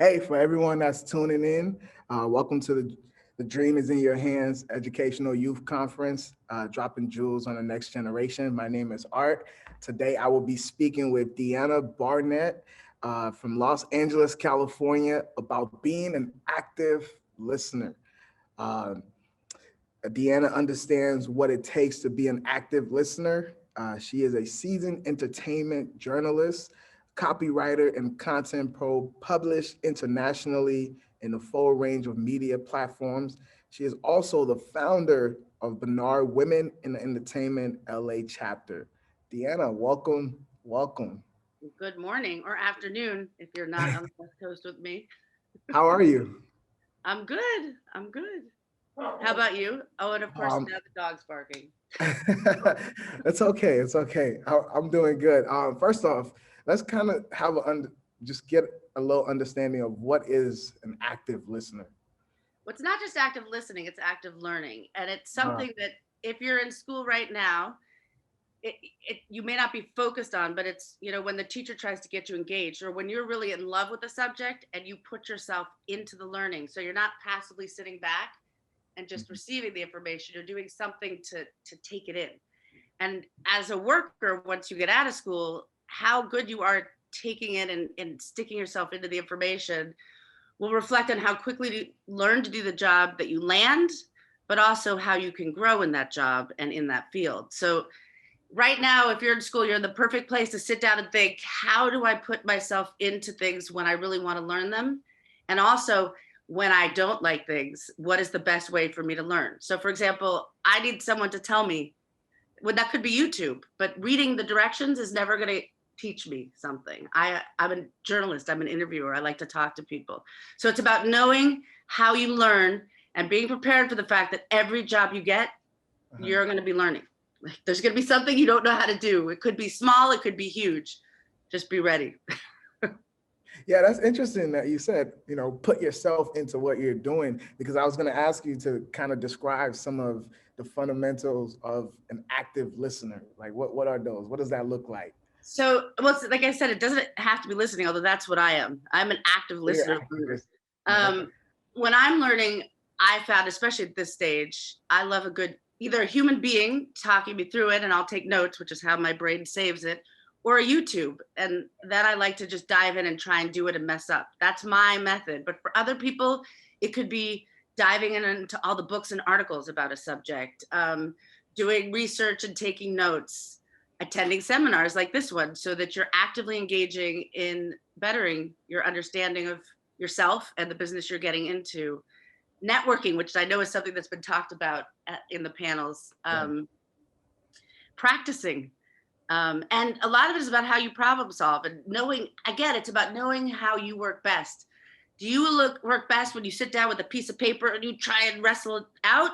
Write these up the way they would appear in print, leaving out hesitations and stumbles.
Hey, for everyone that's tuning in, welcome to the Dream is in Your Hands Educational Youth Conference, dropping jewels on the next generation. My name is Art. Today, I will be speaking with Deanna Barnert from Los Angeles, California, about being an active listener. Uh, Deanna understands what it takes to be an active listener. She is a seasoned entertainment journalist, copywriter, and content pro, published internationally in a full range of media platforms. She is also the founder of Barnert Women in the Entertainment LA chapter. Deanna, welcome, welcome. Good morning or afternoon if you're not on the West Coast with me. How are you? I'm good. I'm good. How about you? Oh, and of course Um, now the dog's barking. it's okay. It's okay. I'm doing good. First off, let's kind of have just get a little understanding of what is an active listener. Well, it's not just active listening, it's active learning. And it's Uh, something that if you're in school right now, you may not be focused on, but it's, when the teacher tries to get you engaged or when you're really in love with the subject and you put yourself into the learning. So you're not passively sitting back and just receiving the information, you're doing something to take it in. And as a worker, once you get out of school, how good you are taking in and sticking yourself into the information will reflect on how quickly you learn to do the job that you land, but also how you can grow in that job and in that field. So right now, if you're in school, you're in the perfect place to sit down and think, how do I put myself into things when I really want to learn them? And also, when I don't like things, what is the best way for me to learn? So, for example, I need someone to tell me, well, that could be YouTube, but reading the directions is never going to teach me something. I'm a journalist, I'm an interviewer, I like to talk to people. So, it's about knowing how you learn and being prepared for the fact that every job you get, uh-huh. you're going to be learning. Like, there's going to be something you don't know how to do. It could be small, it could be huge. Just be ready. Yeah, that's interesting that you said, put yourself into what you're doing, because I was going to ask you to kind of describe some of the fundamentals of an active listener. Like, what are those? What does that look like? So, well, like I said, it doesn't have to be listening, although that's what I am. I'm an active So you're listener. active listener. Okay. Um, when I'm learning, I found, especially at this stage, I love a good, either a human being talking me through it and I'll take notes, which is how my brain saves it, or a YouTube. And then I like to just dive in and try and do it and mess up. That's my method. But for other people, it could be diving in into all the books and articles about a subject, doing research and taking notes, attending seminars like this one, so that you're actively engaging in bettering your understanding of yourself and the business you're getting into. Networking, which I know is something that's been talked about in the panels. Yeah. Practicing. And a lot of it is about how you problem solve and knowing, again, it's about knowing how you work best. Do you work best when you sit down with a piece of paper and you try and wrestle it out?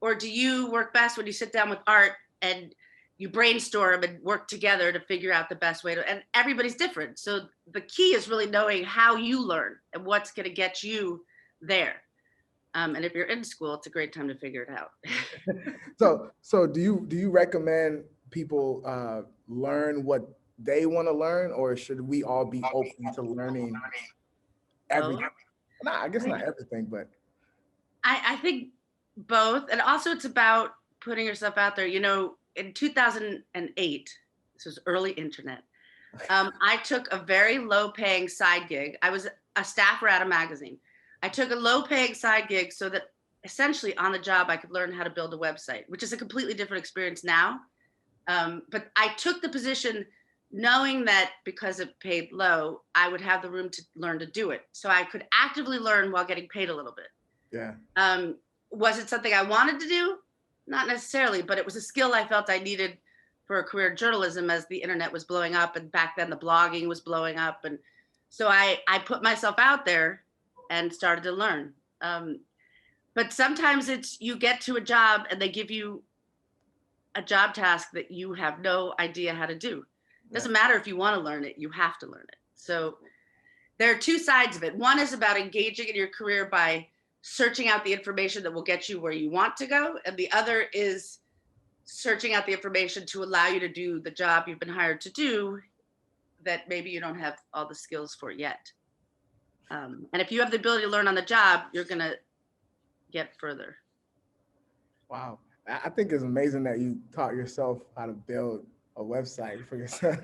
Or do you work best when you sit down with Art and you brainstorm and work together to figure out the best way to, and everybody's different. So the key is really knowing how you learn and what's going to get you there. And if you're in school, it's a great time to figure it out. So do you recommend people learn what they want to learn, or should we all be open to learning Both. everything? Nah, I guess not everything, but I think both. And also it's about putting yourself out there. In 2008, this was early internet. I took a very low paying side gig. I was a staffer at a magazine. I took a low paying side gig so that essentially on the job I could learn how to build a website, which is a completely different experience now. But I took the position knowing that because it paid low, I would have the room to learn to do it. So I could actively learn while getting paid a little bit. yeah. Um, was it something I wanted to do? Not necessarily, but it was a skill I felt I needed for a career in journalism as the internet was blowing up. And back then the blogging was blowing up. And so I put myself out there and started to learn. But sometimes it's you get to a job and they give you a job task that you have no idea how to do. It Yeah. doesn't matter if you want to learn it, you have to learn it. So there are two sides of it. One is about engaging in your career by searching out the information that will get you where you want to go. And the other is searching out the information to allow you to do the job you've been hired to do that maybe you don't have all the skills for yet. And if you have the ability to learn on the job, you're going to get further. Wow. I think it's amazing that you taught yourself how to build a website for yourself.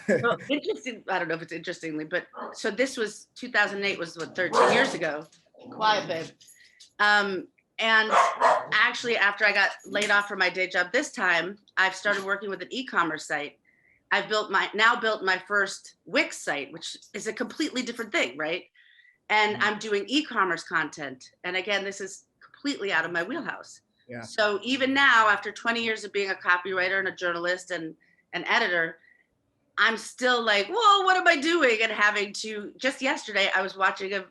Well, interesting. I don't know if it's interestingly, but so this was 2008 was what, 13 years ago. Quiet, babe. And actually, after I got laid off from my day job this time, I've started working with an e-commerce site. I've built my first Wix site, which is a completely different thing, right? And I'm doing e-commerce content. And again, this is completely out of my wheelhouse. Yeah. So even now, after 20 years of being a copywriter and a journalist and an editor, I'm still like, whoa, what am I doing? And having to, just yesterday, I was watching a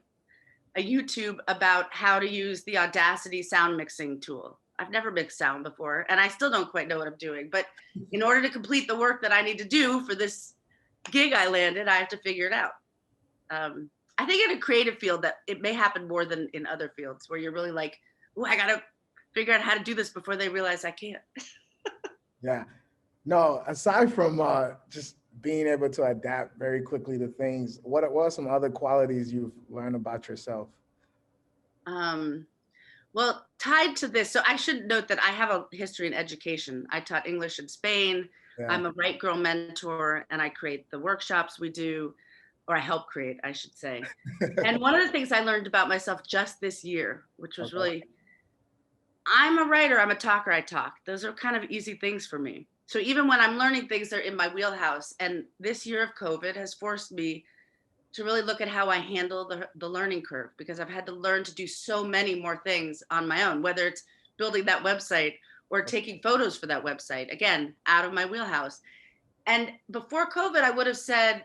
YouTube about how to use the Audacity sound mixing tool. I've never mixed sound before, and I still don't quite know what I'm doing. But in order to complete the work that I need to do for this gig I landed, I have to figure it out. I think in a creative field that it may happen more than in other fields where you're really like, oh, I got to figure out how to do this before they realize I can't. Yeah. No, aside from just being able to adapt very quickly to things, what are some other qualities you've learned about yourself? Well, tied to this, so I should note that I have a history in education. I taught English in Spain. Yeah. I'm a Right Girl mentor, and I create the workshops we do, or I help create, I should say. And one of the things I learned about myself just this year, which was really, I'm a writer, I'm a talker, I talk. Those are kind of easy things for me. So even when I'm learning things, they're in my wheelhouse. And this year of COVID has forced me to really look at how I handle the learning curve, because I've had to learn to do so many more things on my own, whether it's building that website or taking photos for that website, again, out of my wheelhouse. And before COVID, I would have said,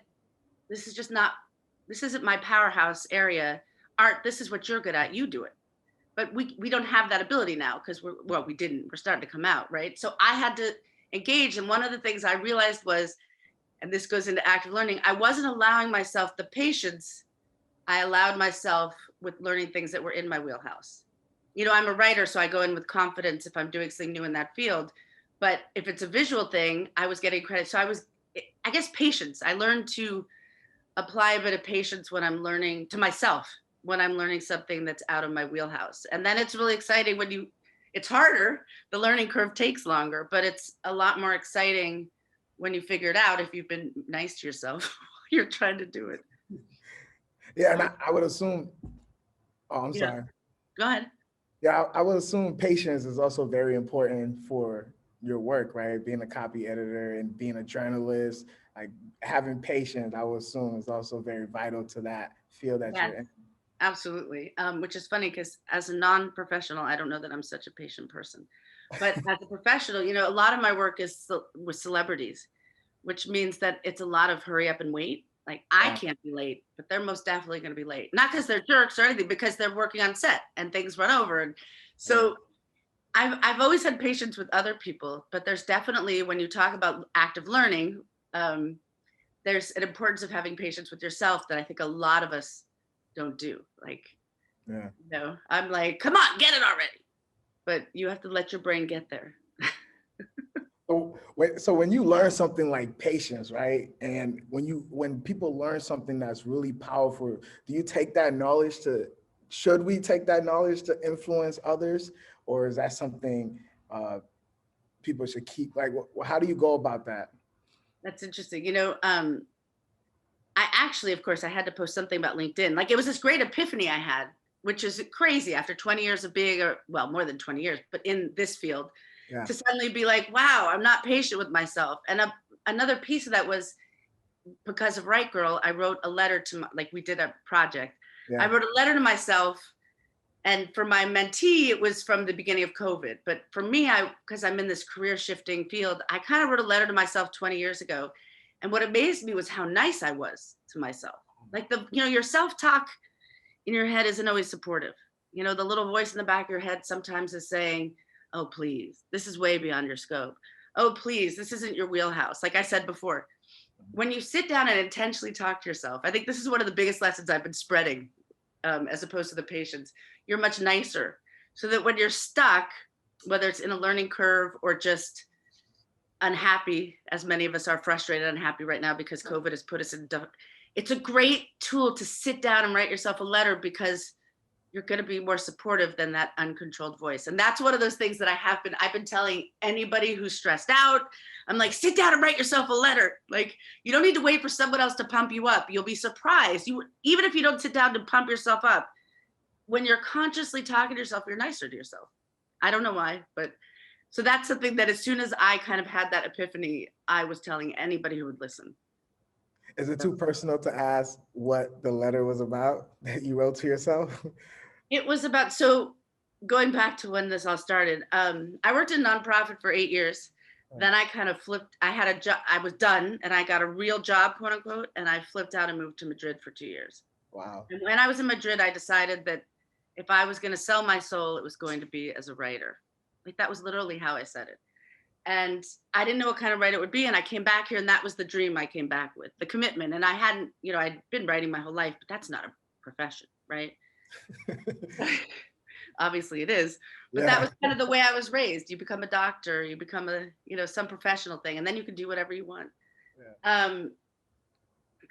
this isn't my powerhouse area. Art, this is what you're good at, you do it. But we don't have that ability now because we're starting to come out, right? So I had to engage. And one of the things I realized was, and this goes into active learning, I wasn't allowing myself the patience I allowed myself with learning things that were in my wheelhouse. You know, I'm a writer, so I go in with confidence if I'm doing something new in that field. But if it's a visual thing, I was getting credit. So I guess patience. I learned to apply a bit of patience when I'm learning to myself, when I'm learning something that's out of my wheelhouse. And then it's really exciting it's harder, the learning curve takes longer, but it's a lot more exciting when you figure it out if you've been nice to yourself. You're trying to do it. Yeah, and I would assume, I'm sorry. Go ahead. Yeah, I would assume patience is also very important for your work, right? Being a copy editor and being a journalist, like having patience, I would assume is also very vital to that field that you're in. Absolutely. Which is funny because as a non-professional, I don't know that I'm such a patient person. But as a professional, you know, a lot of my work is with celebrities, which means that it's a lot of hurry up and wait. Like I can't be late, but they're most definitely going to be late. Not because they're jerks or anything, because they're working on set and things run over. And so I've always had patience with other people, but there's definitely, when you talk about active learning, there's an importance of having patience with yourself that I think a lot of us don't do. Like, you know, I'm like, come on, get it already. But you have to let your brain get there. So when you learn something like patience, right? And when people learn something that's really powerful, do you take that knowledge should we take that knowledge to influence others? Or is that something people should keep? Like, how do you go about that? That's interesting. You know, I actually, of course, I had to post something about LinkedIn. Like it was this great epiphany I had, which is crazy after 20 years of being, more than 20 years, but in this field, to suddenly be like, wow, I'm not patient with myself. And another piece of that was because of Right Girl, I wrote a letter to we did a project. I wrote a letter to myself. And for my mentee, it was from the beginning of COVID. But for me, because I'm in this career shifting field, I kind of wrote a letter to myself 20 years ago. And what amazed me was how nice I was to myself. Like your self-talk in your head isn't always supportive. You know, the little voice in the back of your head sometimes is saying, oh, please, this is way beyond your scope. Oh, please, this isn't your wheelhouse. Like I said before, when you sit down and intentionally talk to yourself, I think this is one of the biggest lessons I've been spreading, as opposed to the patience. You're much nicer, so that when you're stuck, whether it's in a learning curve or just unhappy, as many of us are frustrated, unhappy right now because COVID has put us it's a great tool to sit down and write yourself a letter, because you're going to be more supportive than that uncontrolled voice. And that's one of those things that I've been telling anybody who's stressed out. I'm like, sit down and write yourself a letter. Like, you don't need to wait for someone else to pump you up. You'll be surprised. Even if you don't sit down to pump yourself up, when you're consciously talking to yourself, you're nicer to yourself. I don't know why, but so that's something that as soon as I kind of had that epiphany, I was telling anybody who would listen. Is it too personal to ask what the letter was about that you wrote to yourself? It was about, so going back to when this all started, I worked in nonprofit for 8 years. Then I kind of flipped. I had a job. I was done and I got a real job, quote unquote. And I flipped out and moved to Madrid for 2 years. Wow. And when I was in Madrid, I decided that if I was going to sell my soul, it was going to be as a writer. Like, that was literally how I said it. And I didn't know what kind of writer it would be. And I came back here, and that was the dream I came back with, the commitment. And I hadn't, I'd been writing my whole life, but that's not a profession, right? Obviously it is, but that was kind of the way I was raised. You become a doctor, you become some professional thing, and then you can do whatever you want. Yeah.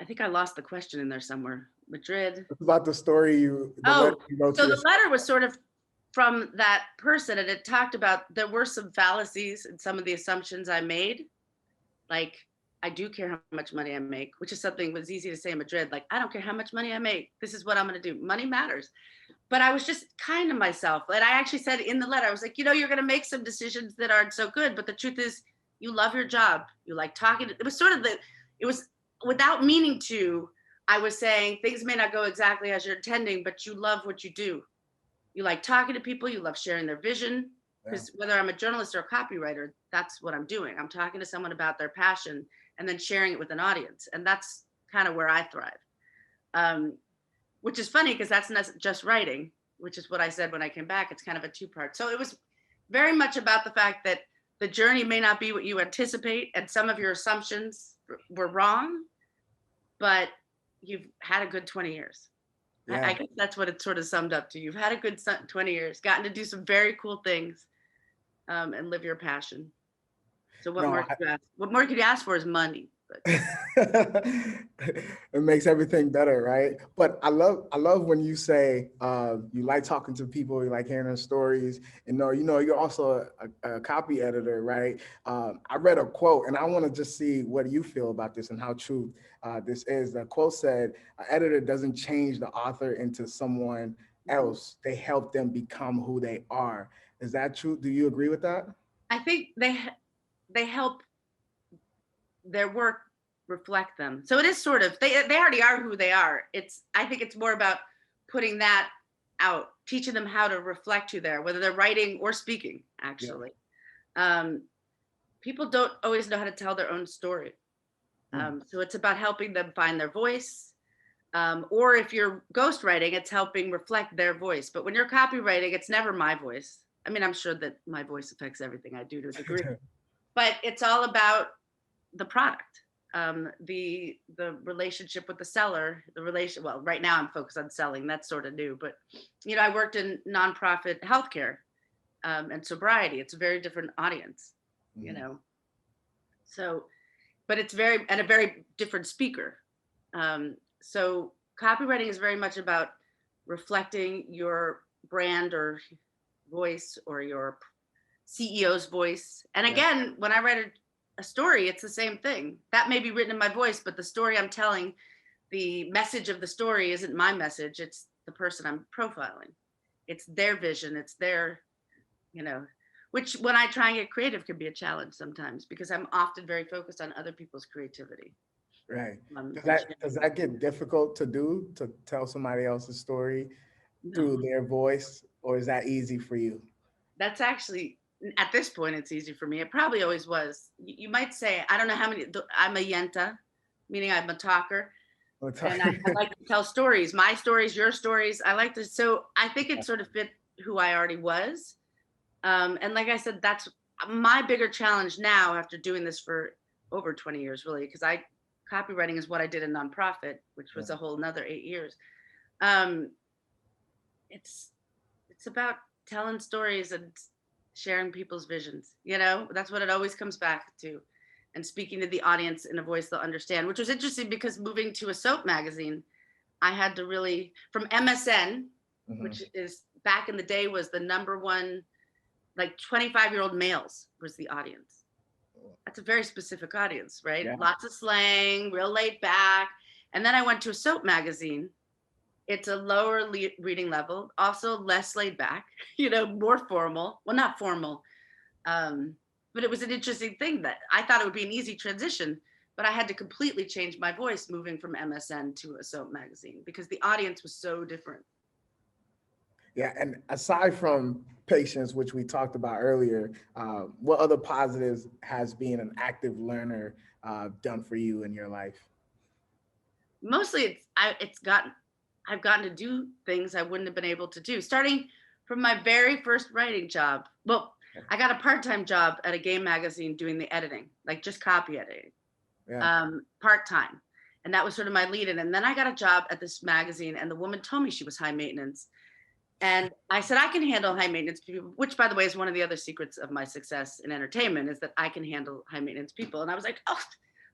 I think I lost the question in there somewhere. Madrid. It's about the story you wrote. So the letter was sort of from that person, and it talked about, there were some fallacies in some of the assumptions I made. Like, I do care how much money I make, which is something was easy to say in Madrid. Like, I don't care how much money I make. This is what I'm going to do. Money matters. But I was just kind to myself. And I actually said in the letter, I was like, you're going to make some decisions that aren't so good. But the truth is, you love your job. You like talking. It was sort of it was without meaning to, I was saying things may not go exactly as you're intending, but you love what you do. You like talking to people. You love sharing their vision. Because whether I'm a journalist or a copywriter, that's what I'm doing. I'm talking to someone about their passion and then sharing it with an audience. And that's kind of where I thrive. Which is funny, because that's not just writing, which is what I said when I came back. It's kind of a two-part. So it was very much about the fact that the journey may not be what you anticipate, and some of your assumptions were wrong, but you've had a good 20 years. Yeah. I guess that's what it sort of summed up to. You've had a good 20 years, gotten to do some very cool things, and live your passion. So what more could you ask? What more could you ask for is money. It makes everything better, right? But I love when you say you like talking to people, you like hearing their stories, and you're also a copy editor, right? I read a quote, and I want to just see what you feel about this and how true this is. The quote said, "An editor doesn't change the author into someone else; they help them become who they are." Is that true? Do you agree with that? I think they help their work reflect them. So it is sort of, they already are who they are. I think it's more about putting that out, teaching them how to reflect who they are, whether they're writing or speaking, actually. Yeah. People don't always know how to tell their own story. So it's about helping them find their voice. Or if you're ghostwriting, it's helping reflect their voice. But when you're copywriting, it's never my voice. I mean, I'm sure that my voice affects everything I do to a degree, but it's all about the product, the relationship with the seller, well, right now I'm focused on selling. That's sort of new, but I worked in nonprofit healthcare and sobriety. It's a very different audience, so, but it's a very different speaker. So copywriting is very much about reflecting your brand or voice, or your CEO's voice. And again, when I write a story, it's the same thing. That may be written in my voice, but the story I'm telling, the message of the story isn't my message. It's the person I'm profiling. It's their vision. It's their, which when I try and get creative can be a challenge sometimes, because I'm often very focused on other people's creativity. Right. Does that get difficult to do, to tell somebody else's story through their voice, or is that easy for you? That's actually, at this point, it's easy for me. It probably always was. You might say, I don't know how many, I'm a yenta, meaning I'm a talker. And I like to tell stories, my stories, your stories. I like to, so I think it sort of fit who I already was. And like I said, that's my bigger challenge now after doing this for over 20 years, really, because copywriting is what I did in nonprofit, which was a whole nother 8 years. It's about telling stories and sharing people's visions. That's what it always comes back to. and speaking to the audience in a voice they'll understand, which was interesting because moving to a soap magazine, I had to really, from MSN, which is back in the day was the number one, like 25-year-old males was the audience. That's a very specific audience, right? Yeah. Lots of slang, real laid back. And then I went to a soap magazine. It's a lower reading level, also less laid back, more formal. Well, not formal, but it was an interesting thing that I thought it would be an easy transition, but I had to completely change my voice moving from MSN to a soap magazine because the audience was so different. Yeah, and aside from patience, which we talked about earlier, what other positives has being an active learner done for you in your life? Mostly I've gotten to do things I wouldn't have been able to do. Starting from my very first writing job. Well, I got a part-time job at a game magazine doing the editing, like just copy editing, part-time. And that was sort of my lead in. And then I got a job at this magazine and the woman told me she was high maintenance. And I said, I can handle high maintenance people, which by the way is one of the other secrets of my success in entertainment is that I can handle high maintenance people. And I was like, oh,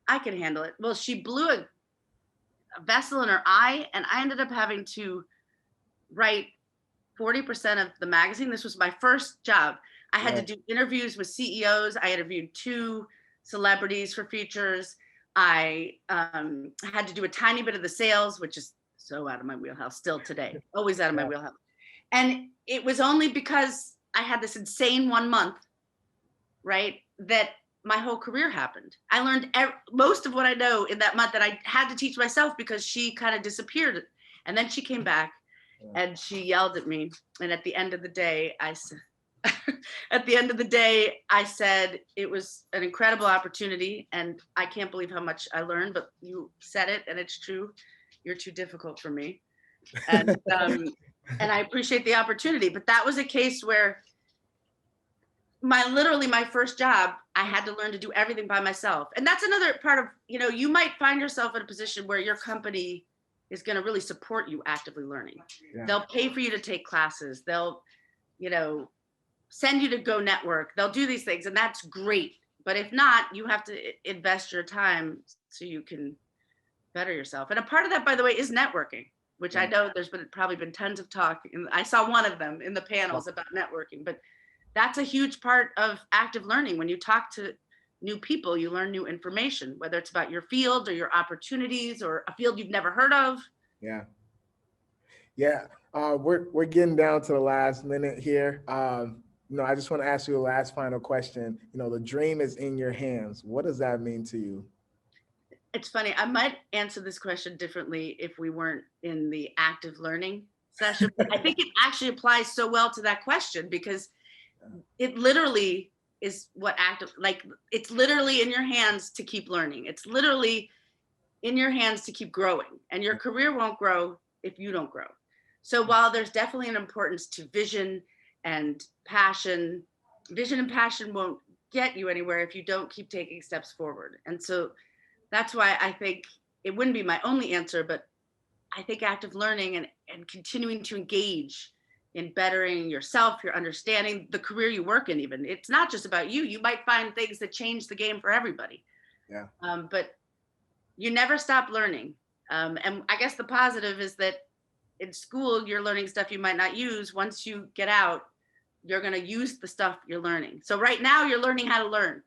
I can handle it. Well, she blew a vessel in her eye and I ended up having to write 40% of the magazine. This was my first job. I had to do interviews with CEOs. I interviewed 2 celebrities for features. I had to do a tiny bit of the sales, which is so out of my wheelhouse still today, always out of my wheelhouse. And it was only because I had this insane 1 month, right, that my whole career happened. I learned most of what I know in that month that I had to teach myself because she kind of disappeared. And then she came back and she yelled at me. And at the end of the day, I said, it was an incredible opportunity. And I can't believe how much I learned, but you said it and it's true. You're too difficult for me. And, and I appreciate the opportunity, but that was a case where literally my first job, I had to learn to do everything by myself. And that's another part of, you might find yourself in a position where your company is going to really support you actively learning. Yeah. They'll pay for you to take classes. They'll, send you to go network. They'll do these things and that's great. But if not, you have to invest your time so you can better yourself. And a part of that, by the way, is networking, which I know there's probably been tons of talk. And I saw one of them in the panels about networking, but that's a huge part of active learning. When you talk to new people, you learn new information, whether it's about your field or your opportunities or a field you've never heard of. Yeah. Yeah. We're getting down to the last minute here. I just want to ask you a last final question. The dream is in your hands. What does that mean to you? It's funny. I might answer this question differently if we weren't in the active learning session. But I think it actually applies so well to that question because it literally is it's literally in your hands to keep learning. It's literally in your hands to keep growing, and your career won't grow if you don't grow. So while there's definitely an importance to vision and passion won't get you anywhere if you don't keep taking steps forward. And so that's why I think it wouldn't be my only answer, but I think active learning and continuing to engage in bettering yourself, your understanding, the career you work in even. It's not just about you. You might find things that change the game for everybody. Yeah. But you never stop learning. And I guess the positive is that in school, you're learning stuff you might not use. Once you get out, you're going to use the stuff you're learning. So right now you're learning how to learn.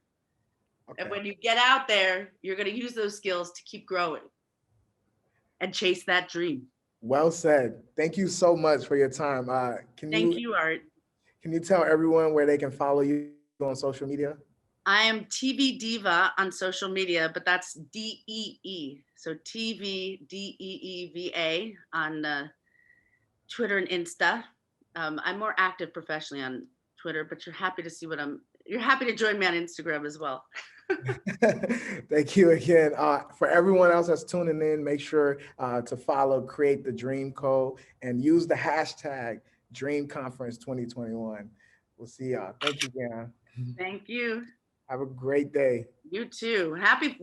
Okay. And when you get out there, you're going to use those skills to keep growing and chase that dream. Well said. Thank you so much for your time. Thank you, Art. Can you tell everyone where they can follow you on social media? I am TV Diva on social media, but that's DEE. So TV DEEVA on Twitter and Insta. I'm more active professionally on Twitter, but you're happy to join me on Instagram as well. Thank you again. For everyone else that's tuning in, make sure to follow Create the Dream Code and use the hashtag Dream Conference 2021. We'll see y'all. Thank you, Deanna. Thank you. Have a great day. You too. Happy